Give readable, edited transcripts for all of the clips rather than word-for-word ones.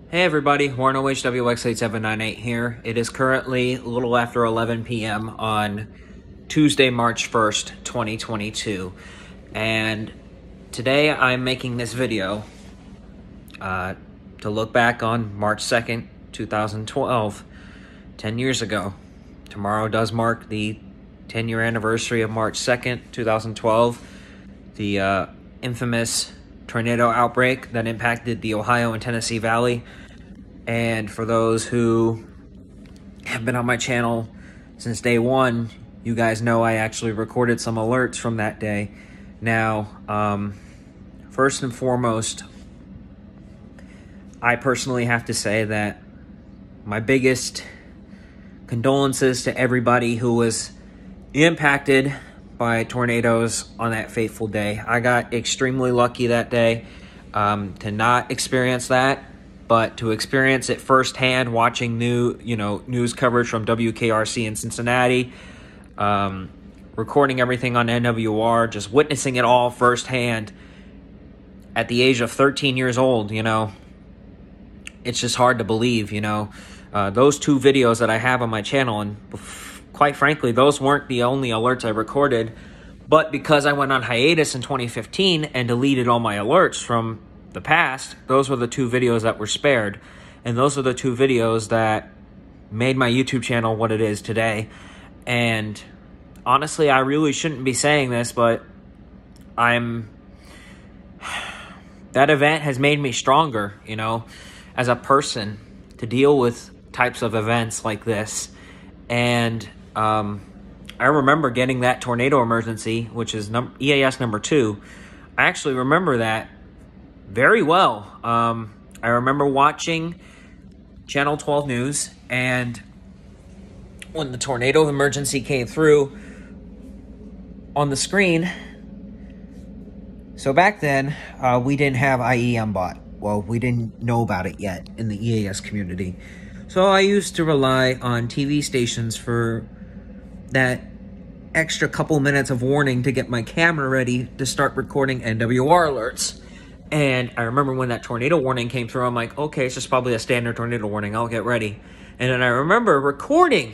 Hey everybody, Warren OHWX8798 here. It is currently a little after 11 p.m. on Tuesday, March 1st, 2022. And today I'm making this video to look back on March 2nd, 2012, 10 years ago. Tomorrow does mark the 10-year anniversary of March 2nd, 2012, the infamous tornado outbreak that impacted the Ohio and Tennessee Valley. And for those who have been on my channel since day one, you guys know I actually recorded some alerts from that day. Now, first and foremost, I personally have to say that my biggest condolences to everybody who was impacted by tornadoes on that fateful day. I got extremely lucky that day to not experience that, but to experience it firsthand, watching news coverage from WKRC in Cincinnati, recording everything on NWR, just witnessing it all firsthand at the age of 13 years old. It's just hard to believe. Those two videos that I have on my channel, and quite frankly, those weren't the only alerts I recorded, but because I went on hiatus in 2015 and deleted all my alerts from the past, those were the two videos that were spared. And those are the two videos that made my YouTube channel what it is today. And honestly, I really shouldn't be saying this, but that event has made me stronger, as a person to deal with types of events like this. And I remember getting that tornado emergency, which is EAS number 2. I actually remember that very well. I remember watching Channel 12 News, and when the tornado emergency came through on the screen, so back then, we didn't have IEM-BOT. Well, we didn't know about it yet in the EAS community. So I used to rely on TV stations for that extra couple minutes of warning to get my camera ready to start recording NWR alerts. And I remember when that tornado warning came through, I'm like, okay, it's just probably a standard tornado warning. I'll get ready. And then I remember recording.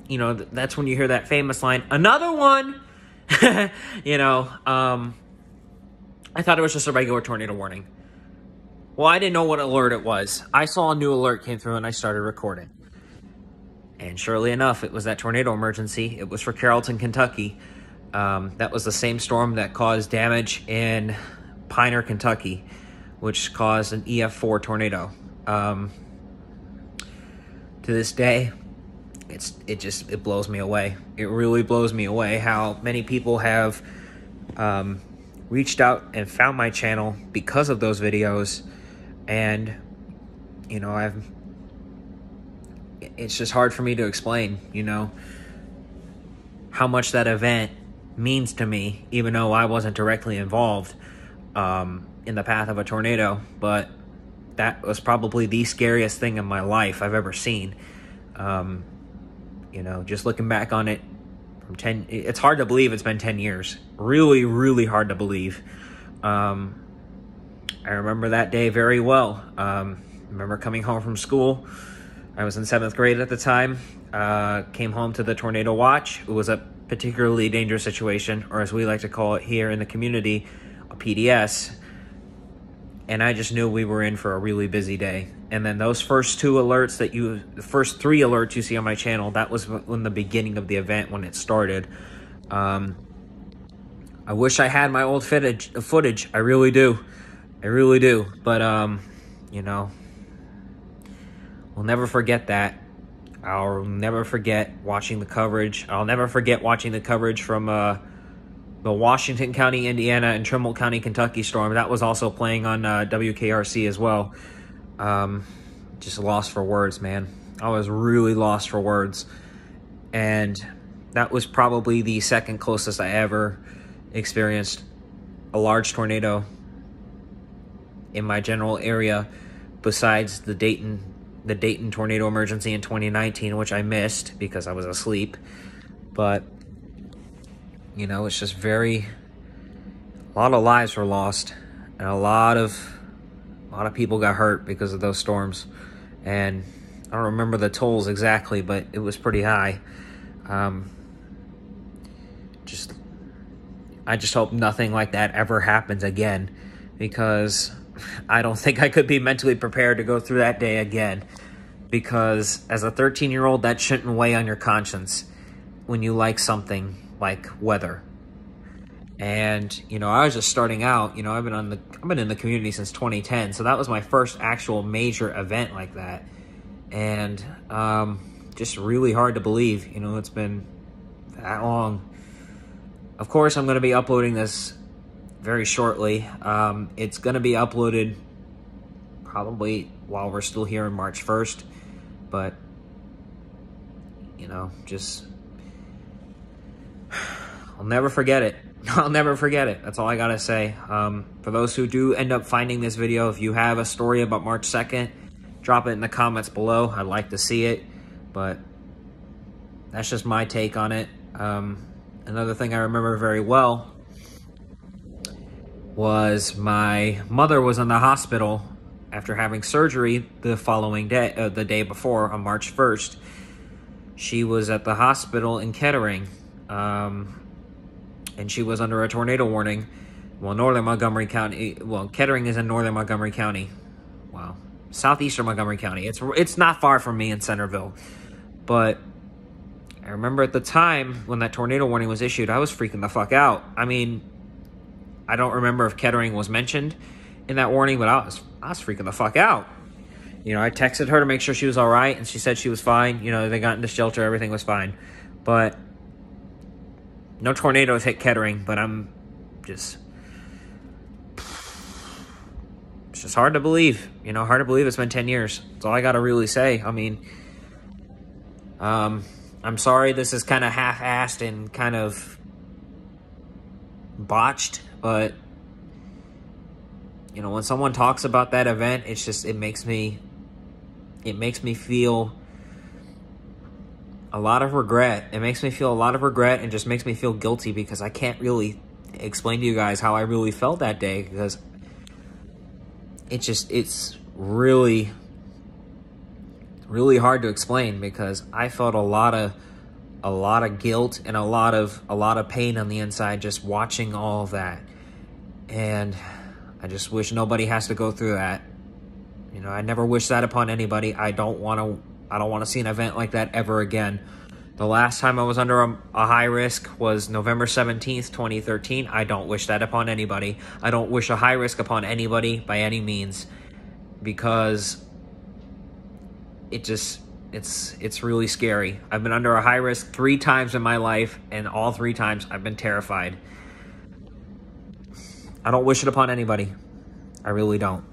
That's when you hear that famous line, another one. I thought it was just a regular tornado warning. Well, I didn't know what alert it was. I saw a new alert came through and I started recording. And surely enough, it was that tornado emergency. It was for Carrollton, Kentucky. That was the same storm that caused damage in Piner, Kentucky, which caused an EF4 tornado. To this day, it blows me away. It really blows me away how many people have reached out and found my channel because of those videos. And it's just hard for me to explain, how much that event means to me, even though I wasn't directly involved in the path of a tornado. But that was probably the scariest thing in my life I've ever seen. Just looking back on it from it's hard to believe it's been 10 years. Really, really hard to believe. I remember that day very well. I remember coming home from school. I was in 7th grade at the time. Came home to the tornado watch. It was a particularly dangerous situation, or as we like to call it here in the community, a PDS. And I just knew we were in for a really busy day. And then those first two alerts the first 3 alerts you see on my channel, that was when the beginning of the event, when it started. I wish I had my old footage. I really do. I really do. But, we'll never forget that. I'll never forget watching the coverage. I'll never forget watching the coverage from the Washington County, Indiana, and Trimble County, Kentucky storm. That was also playing on WKRC as well. Just lost for words, man. I was really lost for words. And that was probably the second closest I ever experienced a large tornado in my general area, besides the Dayton tornado emergency in 2019, which I missed because I was asleep. But it's just a lot of lives were lost, and a lot of lot of people got hurt because of those storms. And I don't remember the tolls exactly, but it was pretty high. I just hope nothing like that ever happens again, because I don't think I could be mentally prepared to go through that day again. Because as a 13-year-old, that shouldn't weigh on your conscience when you like something like weather. And, you know, I was just starting out. You know, I've been in the community since 2010, so that was my first actual major event like that. And just really hard to believe, you know, it's been that long. Of course, I'm going to be uploading this very shortly. It's going to be uploaded probably while we're still here on March 1st. But, you know, just, I'll never forget it. I'll never forget it. That's all I got to say. For those who do end up finding this video, if you have a story about March 2nd, drop it in the comments below. I'd like to see it. But that's just my take on it. Another thing I remember very well was my mother was in the hospital after having surgery the following day, the day before, on March 1st. She was at the hospital in Kettering, and she was under a tornado warning. Well, northern Montgomery County, well, Kettering is in northern Montgomery County. Wow, southeastern Montgomery County. It's not far from me in Centerville. But I remember at the time when that tornado warning was issued, I was freaking the fuck out. I mean, I don't remember if Kettering was mentioned in that warning, but I was freaking the fuck out. You know, I texted her to make sure she was all right, and she said she was fine. You know, they got into shelter, everything was fine. But no tornadoes hit Kettering, but it's just hard to believe. You know, hard to believe it's been 10 years. That's all I got to really say. I mean, I'm sorry this is kind of half-assed and kind of botched, but you know, when someone talks about that event, it's just, it makes me feel a lot of regret. It makes me feel a lot of regret, and just makes me feel guilty, because I can't really explain to you guys how I really felt that day, because it's really, really hard to explain, because I felt a lot of guilt and a lot of pain on the inside just watching all of that. And I just wish nobody has to go through that. You know, I never wish that upon anybody. I don't want to see an event like that ever again. The last time I was under a high risk was November 17th, 2013. I don't wish that upon anybody. I don't wish a high risk upon anybody by any means, because it's really scary. I've been under a high risk 3 times in my life, and all 3 times I've been terrified. I don't wish it upon anybody. I really don't.